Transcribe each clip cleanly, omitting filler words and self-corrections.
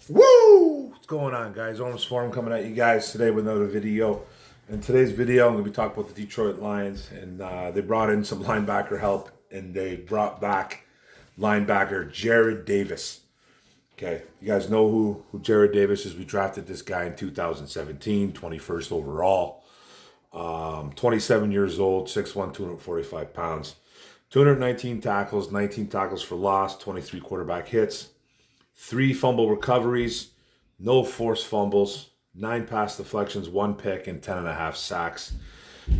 Woo! What's going on, guys? Arms Forum coming at you guys today with another video. In today's video, I'm going to be talking about the Detroit Lions, and they brought in some linebacker help, and they brought back linebacker Jarrad Davis. Okay, you guys know who Jarrad Davis is. We drafted this guy in 2017, 21st overall. 27 years old, 6'1", 245 pounds. 219 tackles, 19 tackles for loss, 23 quarterback hits, 3 fumble recoveries, no forced fumbles, 9 pass deflections, 1 pick, and 10.5 sacks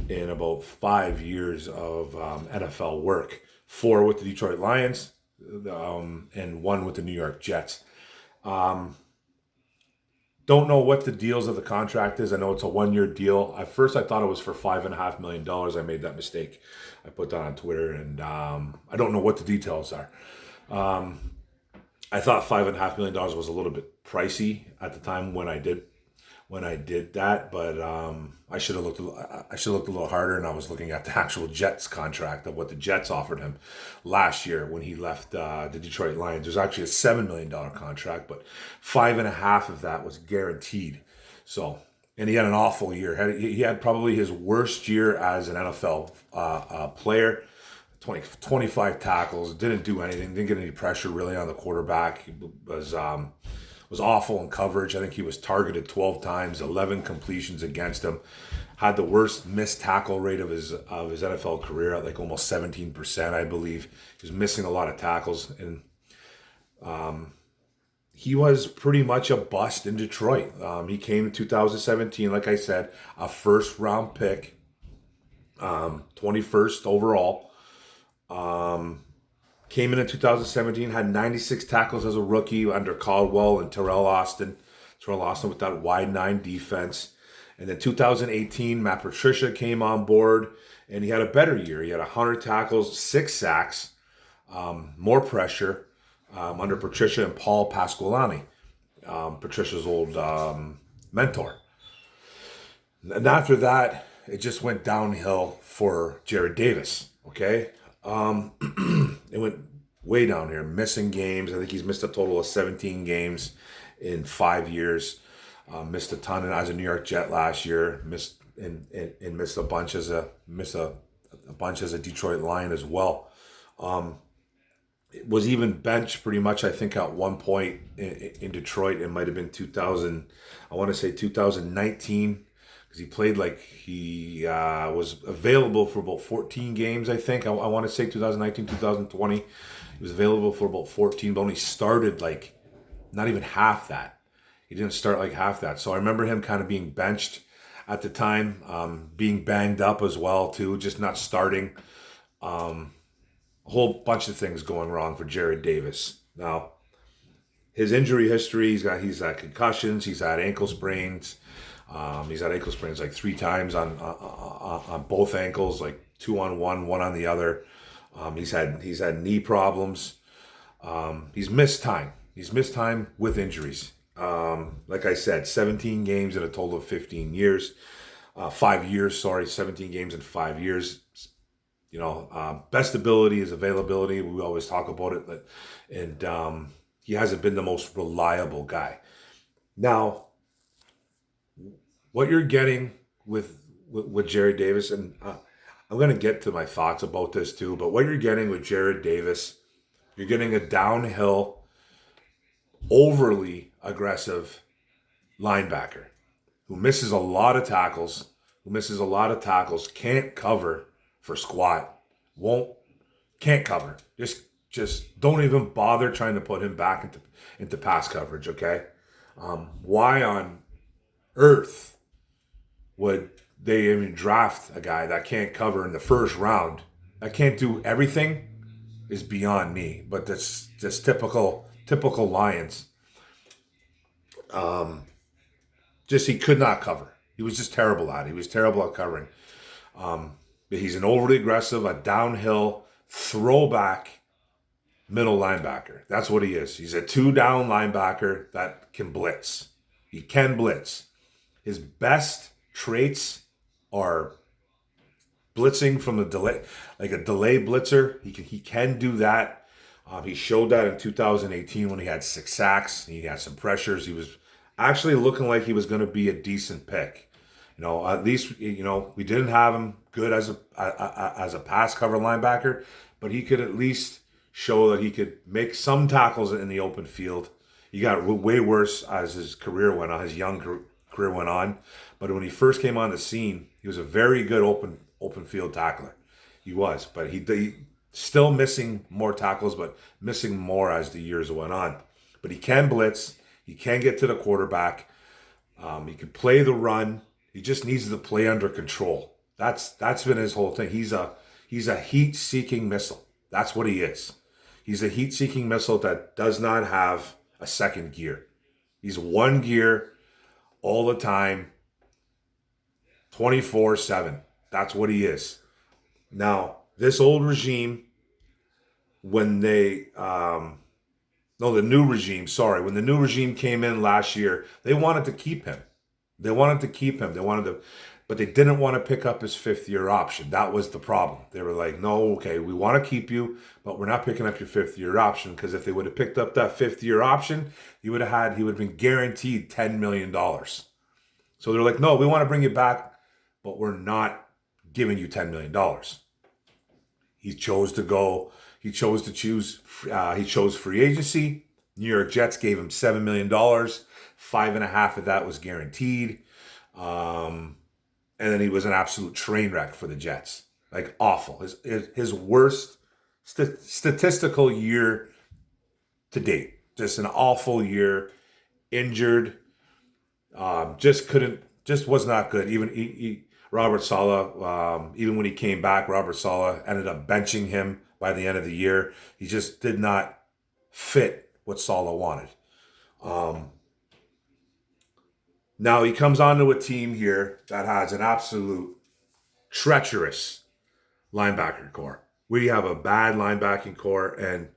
in about 5 years of NFL work. 4 with the Detroit Lions and 1 with the New York Jets. Don't know what the deals of the contract is. I know it's a 1-year deal. At first, I thought it was for $5.5 million. I made that mistake. I put that on Twitter, and I don't know what the details are. I thought $5.5 million was a little bit pricey at the time when I did that, but I should have looked a little harder, and I was looking at the actual Jets contract of what the Jets offered him last year when he left the Detroit Lions. There's actually a $7 million contract, but 5.5 of that was guaranteed. So, and he had an awful year. He had probably his worst year as an NFL player. 25 tackles, didn't do anything, didn't get any pressure really on the quarterback. He was awful in coverage. I think he was targeted 12 times, 11 completions against him. Had the worst missed tackle rate of his NFL career at like almost 17%, I believe. He was missing a lot of tackles, and he was pretty much a bust in Detroit. He came in 2017, like I said, a first-round pick, 21st overall. Came in 2017, had 96 tackles as a rookie under Caldwell and Terrell Austin. Terrell Austin with that wide 9 defense. And then 2018, Matt Patricia came on board, and he had a better year. He had 100 tackles, 6 sacks, more pressure under Patricia and Paul Pasqualoni, Patricia's old mentor. And after that, it just went downhill for Jarrad Davis, okay? It went way down here, missing games. I think he's missed a total of 17 games in 5 years. Missed a ton as a New York Jet last year. Missed a bunch as a Detroit Lion as well. It was even benched pretty much. I think at one point in Detroit, it might have been 2000. I want to say 2019. Because he played like he was available for about 14 games, I think. I want to say 2019, 2020. He was available for about 14, but only started like not even half that. He didn't start like half that. So I remember him kind of being benched at the time, being banged up as well, too, just not starting. A whole bunch of things going wrong for Jarrad Davis. Now, his injury history, he's had concussions, he's had ankle sprains. He's had ankle sprains like 3 times on both ankles, like 2 on one on the other. He's had knee problems. He's missed time. He's missed time with injuries. Like I said, 17 games in a total of 15 years. 5 years, sorry, 17 games in 5 years. You know, best ability is availability. We always talk about it, and he hasn't been the most reliable guy. Now, what you're getting with Jarrad Davis, and I'm going to get to my thoughts about this too, but what you're getting with Jarrad Davis, you're getting a downhill, overly aggressive linebacker who misses a lot of tackles, can't cover for squat, can't cover. Just don't even bother trying to put him back into pass coverage, okay? Why on earth would they even draft a guy that can't cover in the first round? That can't do everything is beyond me. But that's just typical Lions. Just he could not cover. He was just terrible at it. He was terrible at covering. But he's an overly aggressive, a downhill, throwback middle linebacker. That's what he is. He's a 2-down linebacker that can blitz. He can blitz. His best traits are blitzing from the delay, like a delay blitzer. He can do that. He showed that in 2018 when he had 6 sacks. He had some pressures. He was actually looking like he was going to be a decent pick. At least we didn't have him good as a pass cover linebacker, but he could at least show that he could make some tackles in the open field. He got way worse as his career went on, his young career went on. But when he first came on the scene, he was a very good open field tackler. He was, but he still missing more tackles, but missing more as the years went on. But he can blitz. He can get to the quarterback. He can play the run. He just needs to play under control. That's been his whole thing. He's a heat-seeking missile. That's what he is. He's a heat-seeking missile that does not have a second gear. He's one gear all the time, 24/7. That's what he is. Now, this old regime, when the new regime came in last year, they wanted to keep him. But they didn't want to pick up his 5th-year option. That was the problem. They were like, no, okay, we want to keep you, but we're not picking up your 5th-year option, because if they would have picked up that 5th-year option, he would have been guaranteed $10 million. So they're like, no, we want to bring you back, but we're not giving you $10 million. He chose free agency. New York Jets gave him $7 million. 5.5 of that was guaranteed. And then he was an absolute train wreck for the Jets. Like, awful. His worst statistical year to date. Just an awful year. Injured. Just was not good. Even Robert Saleh, even when he came back, Robert Saleh ended up benching him by the end of the year. He just did not fit what Saleh wanted. Now he comes onto a team here that has an absolute treacherous linebacker core. We have a bad linebacking core, and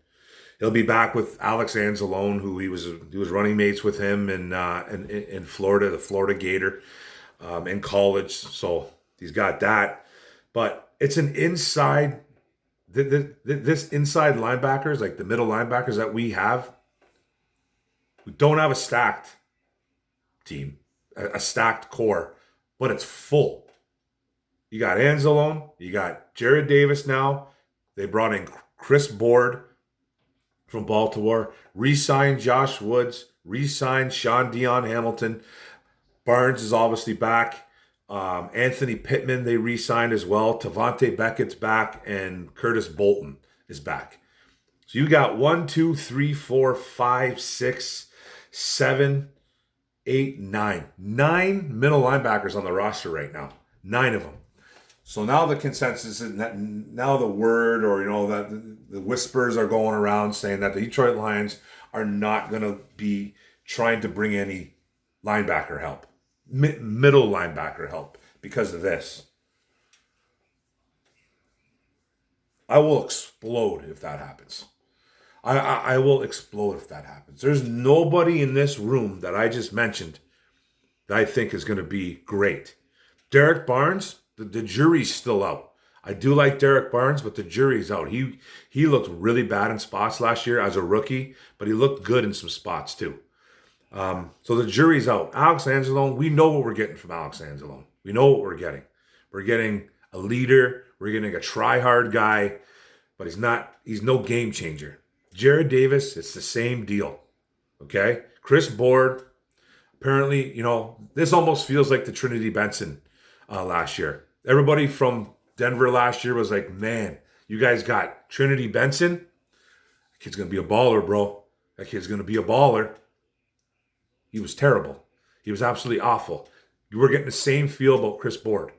he'll be back with Alex Anzalone, who he was running mates with him in Florida, the Florida Gator, in college. So he's got that, but it's an inside. This inside linebackers, like the middle linebackers that we don't have a stacked team, a stacked core, but it's full. You got Anzalone, you got Jarrad Davis now. They brought in Chris Board from Baltimore, re-signed Josh Woods, re-signed Sean Dion Hamilton. Barnes is obviously back. Anthony Pittman they re-signed as well. Tavante Beckett's back, and Curtis Bolton is back. So you got 1, 2, 3, 4, 5, 6, 7, 8, 9. 9 middle linebackers on the roster right now. 9 of them. So now the consensus is that now the word, or that the whispers are going around saying that the Detroit Lions are not going to be trying to bring any linebacker help, middle linebacker help, because of this. I will explode if that happens. I will explode if that happens. There's nobody in this room that I just mentioned that I think is going to be great. Derek Barnes, the jury's still out. I do like Derek Barnes, but the jury's out. He looked really bad in spots last year as a rookie, but he looked good in some spots too. So the jury's out. Alex Anzalone, we know what we're getting from Alex Anzalone. We know what we're getting. We're getting a leader. We're getting a try-hard guy, but he's no game changer. Jarrad Davis, it's the same deal. Okay? Chris Board, apparently, this almost feels like the Trinity Benson last year. Everybody from Denver last year was like, man, you guys got Trinity Benson? That kid's going to be a baller, bro. That kid's going to be a baller. He was terrible. He was absolutely awful. You were getting the same feel about Chris Board.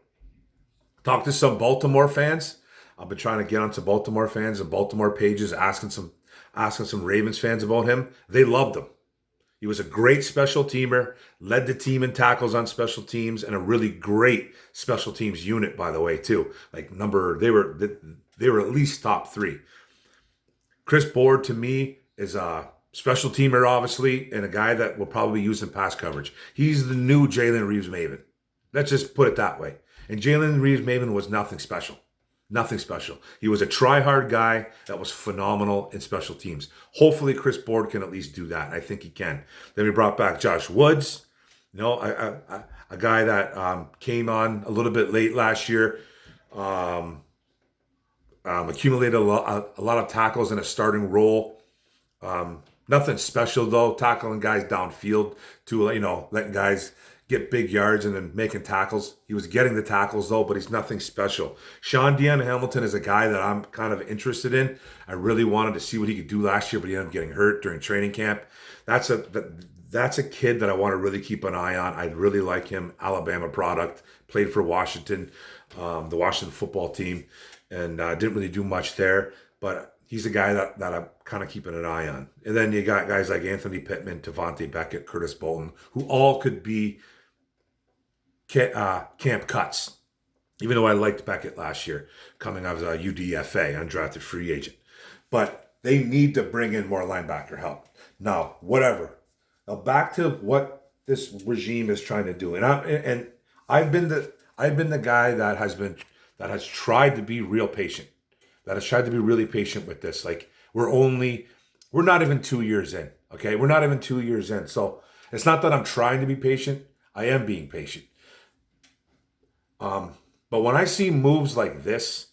Talk to some Baltimore fans. I've been trying to get onto Baltimore fans and Baltimore pages, asking some Ravens fans about him. They loved him. He was a great special teamer, led the team in tackles on special teams, and a really great special teams unit, by the way, too. They were at least top 3. Chris Board, to me, is a special teamer, obviously, and a guy that will probably be used in pass coverage. He's the new Jalen Reeves-Maven. Let's just put it that way. And Jalen Reeves-Maven was nothing special. Nothing special. He was a try-hard guy that was phenomenal in special teams. Hopefully Chris Board can at least do that, and I think he can. Then we brought back Josh Woods, a guy that came on a little bit late last year, accumulated a lot of tackles in a starting role. Nothing special though, tackling guys downfield to, letting guys get big yards and then making tackles. He was getting the tackles though, but he's nothing special. Sean Deon Hamilton is a guy that I'm kind of interested in. I really wanted to see what he could do last year, but he ended up getting hurt during training camp. That's a kid that I want to really keep an eye on. I really like him. Alabama product, played for Washington, the Washington football team, and didn't really do much there, but he's a guy that I'm kind of keeping an eye on. And then you got guys like Anthony Pittman, Tavante Beckett, Curtis Bolton, who all could be camp cuts. Even though I liked Beckett last year, coming out of UDFA, undrafted free agent. But they need to bring in more linebacker help. Now, whatever. Now back to what this regime is trying to do. And I've been the guy that has tried to be real patient. That has tried to be really patient with this. Like, we're not even 2 years in, okay? We're not even 2 years in. So it's not that I'm trying to be patient. I am being patient. But when I see moves like this,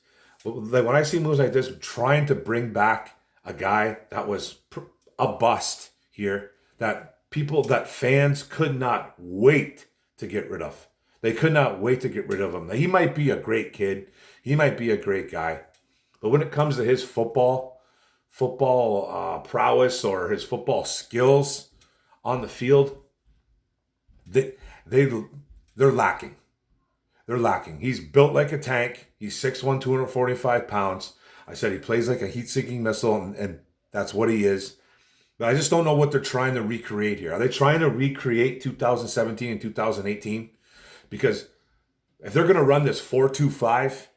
trying to bring back a guy that was a bust here, that fans could not wait to get rid of. They could not wait to get rid of him. Now, he might be a great kid. He might be a great guy. But when it comes to his football prowess or his football skills on the field, they're lacking. They're lacking. He's built like a tank. He's 6'1", 245 pounds. I said he plays like a heat-seeking missile, and that's what he is. But I just don't know what they're trying to recreate here. Are they trying to recreate 2017 and 2018? Because if they're going to run this 4-2-5,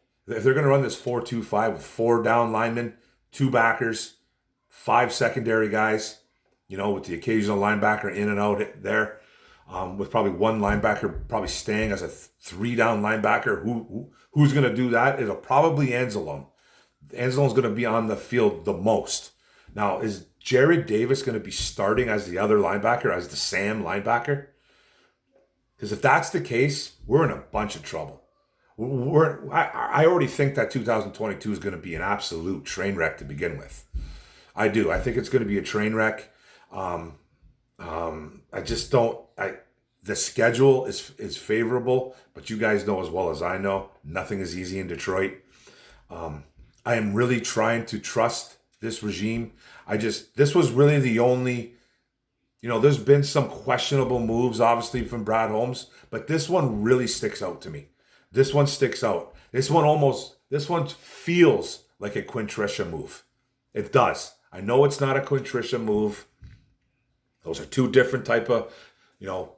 with 4 down linemen, 2 backers, 5 secondary guys, with the occasional linebacker in and out there, with probably 1 linebacker probably staying as a 3 down linebacker. Who's going to do that? It'll probably Anzalone. Anzalone's going to be on the field the most. Now, is Jarrad Davis going to be starting as the other linebacker, as the Sam linebacker? Because if that's the case, we're in a bunch of trouble. I already think that 2022 is going to be an absolute train wreck to begin with. I do. I think it's going to be a train wreck. I just don't. The schedule is favorable, but you guys know as well as I know, nothing is easy in Detroit. I am really trying to trust this regime. This was really the only. There's been some questionable moves, obviously, from Brad Holmes, but this one really sticks out to me. This one sticks out. This one feels like a Quinn Trisha move. It does. I know it's not a Quinn Trisha move. Those are 2 different type of,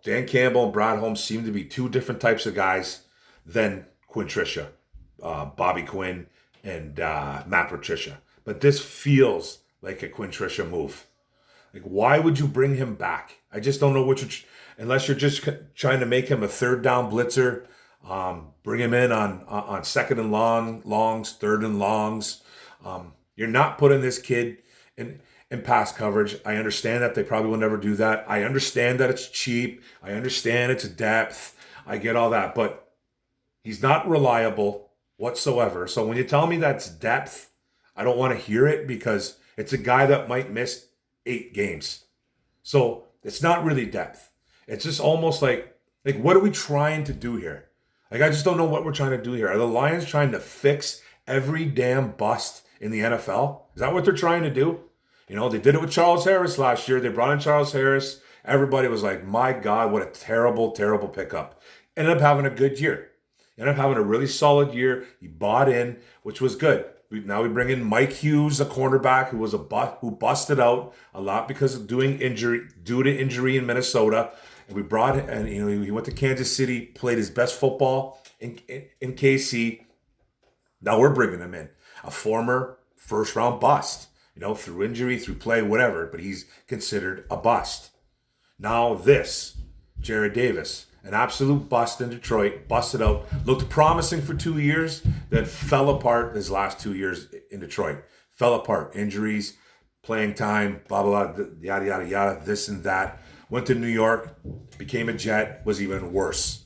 Dan Campbell and Brad Holmes seem to be 2 different types of guys than Quinn Trisha, Bobby Quinn, and Matt Patricia. But this feels like a Quinn Trisha move. Like, why would you bring him back? I just don't know unless you're just trying to make him a 3rd down blitzer. Bring him in on 2nd and longs, 3rd and longs. You're not putting this kid in pass coverage. I understand that they probably will never do that. I understand that it's cheap. I understand it's depth. I get all that, but he's not reliable whatsoever. So when you tell me that's depth, I don't want to hear it, because it's a guy that might miss 8 games. So it's not really depth. It's just almost like what are we trying to do here? Like, I just don't know what we're trying to do here. Are the Lions trying to fix every damn bust in the NFL? Is that what they're trying to do? They did it with Charles Harris last year. They brought in Charles Harris. Everybody was like, my God, what a terrible, terrible pickup. Ended up having a good year. Ended up having a really solid year. He bought in, which was good. Now we bring in Mike Hughes, a cornerback who busted out a lot because of due to injury in Minnesota. And we brought him, and he went to Kansas City, played his best football in KC. Now we're bringing him in, a former 1st-round bust, through injury, through play, whatever, but he's considered a bust. Now this, Jarrad Davis, An absolute bust in Detroit, busted out, looked promising for 2 years, then fell apart his last 2 years in Detroit. Fell apart. Injuries, playing time, blah, blah, blah, yada, yada, yada, this and that. Went to New York, became a Jet, was even worse.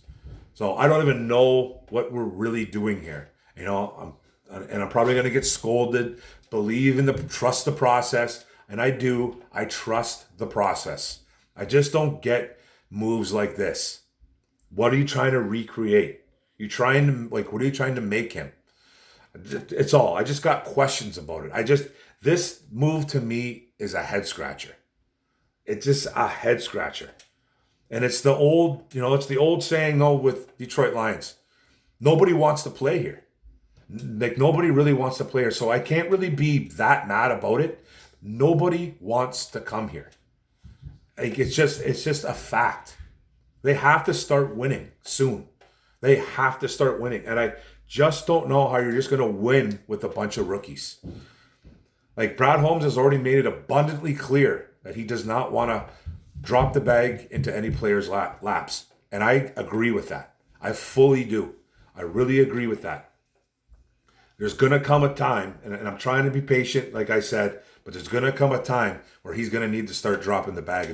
So I don't even know what we're really doing here. I'm probably going to get scolded. Trust the process. And I do. I trust the process. I just don't get moves like this. What are you trying to recreate? What are you trying to make him? It's all. I just got questions about it. This move to me is a head scratcher. It's just a head scratcher. And it's the old saying, though, with Detroit Lions. Nobody wants to play here. Nobody really wants to play here. So I can't really be that mad about it. Nobody wants to come here. It's just a fact. They have to start winning soon. They have to start winning. And I just don't know how you're just going to win with a bunch of rookies. Brad Holmes has already made it abundantly clear that he does not want to drop the bag into any player's laps. And I agree with that. I fully do. I really agree with that. There's going to come a time, and I'm trying to be patient, like I said, but there's going to come a time where he's going to need to start dropping the bag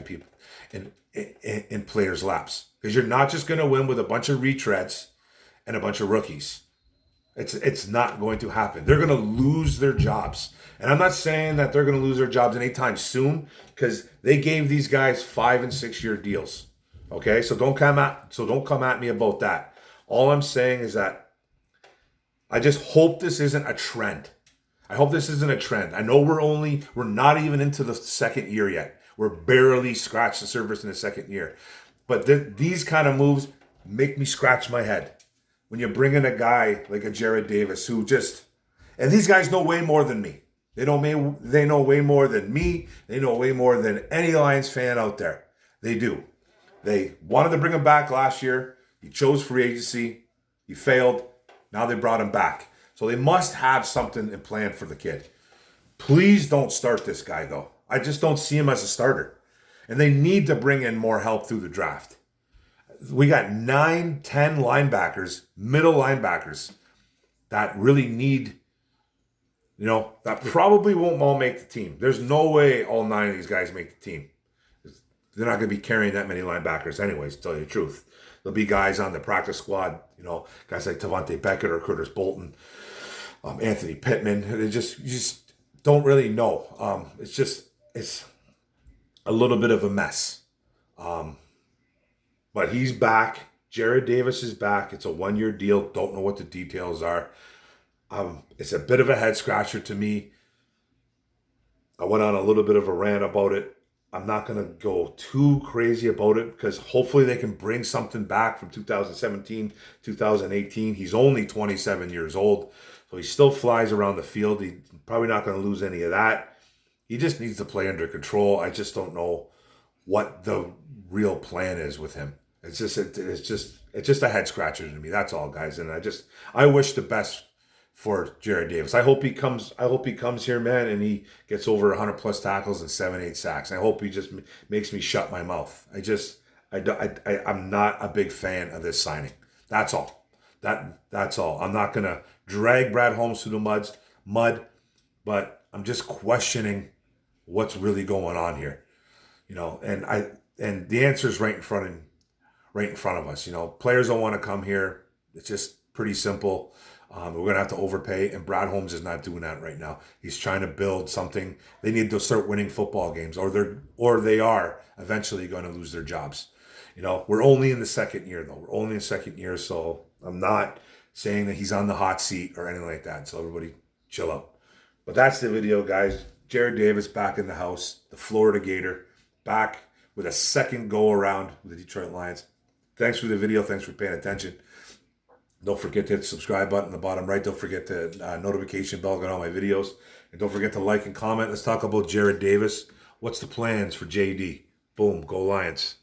in players' laps. Because you're not just going to win with a bunch of retreads and a bunch of rookies. It's not going to happen. They're going to lose their jobs. And I'm not saying that they're going to lose their jobs anytime soon, because they gave these guys 5 and 6 year deals. Okay? So don't come at me about that. All I'm saying is that I just hope this isn't a trend. I hope this isn't a trend. I know we're not even into the second year yet. We're barely scratched the surface in the second year. But these kind of moves make me scratch my head. When you bring in a guy like a Jarrad Davis and these guys know way more than me. They know way more than me. They know way more than any Lions fan out there. They do. They wanted to bring him back last year. He chose free agency. He failed. Now they brought him back. So they must have something in plan for the kid. Please don't start this guy, though. I just don't see him as a starter. And they need to bring in more help through the draft. We got 9, 10 linebackers, middle linebackers, that really need, that probably won't all make the team. There's no way all 9 of these guys make the team. They're not going to be carrying that many linebackers anyways, to tell you the truth. There'll be guys on the practice squad, guys like Tavante Beckett or Curtis Bolton, Anthony Pittman. You just don't really know. It's a little bit of a mess. But he's back. Jarrad Davis is back. It's a 1-year deal. Don't know what the details are. It's a bit of a head scratcher to me. I went on a little bit of a rant about it. I'm not going to go too crazy about it because hopefully they can bring something back from 2017, 2018. He's only 27 years old, so he still flies around the field. He's probably not going to lose any of that. He just needs to play under control. I just don't know what the real plan is with him. It's just a head scratcher to me. That's all, guys. And I wish the best for Jarrad Davis. I hope he comes here, man, and he gets over 100 plus tackles and 7-8 sacks. I hope he just makes me shut my mouth. I'm not a big fan of this signing. That's all. That's all. I'm not gonna drag Brad Holmes through the mud, but I'm just questioning what's really going on here. And the answer is right in front of us. Players don't want to come here. It's just pretty simple. We're going to have to overpay, and Brad Holmes is not doing that right now. He's trying to build something. They need to start winning football games, or they are eventually going to lose their jobs. We're only in the second year, though. We're only in the second year, so I'm not saying that he's on the hot seat or anything like that. So everybody chill out. But that's the video, guys. Jarrad Davis back in the house, the Florida Gator, back with a second go-around with the Detroit Lions. Thanks for the video. Thanks for paying attention. Don't forget to hit the subscribe button in the bottom right. Don't forget the notification bell, get all my videos. And don't forget to like and comment. Let's talk about Jarrad Davis. What's the plans for JD? Boom, go Lions.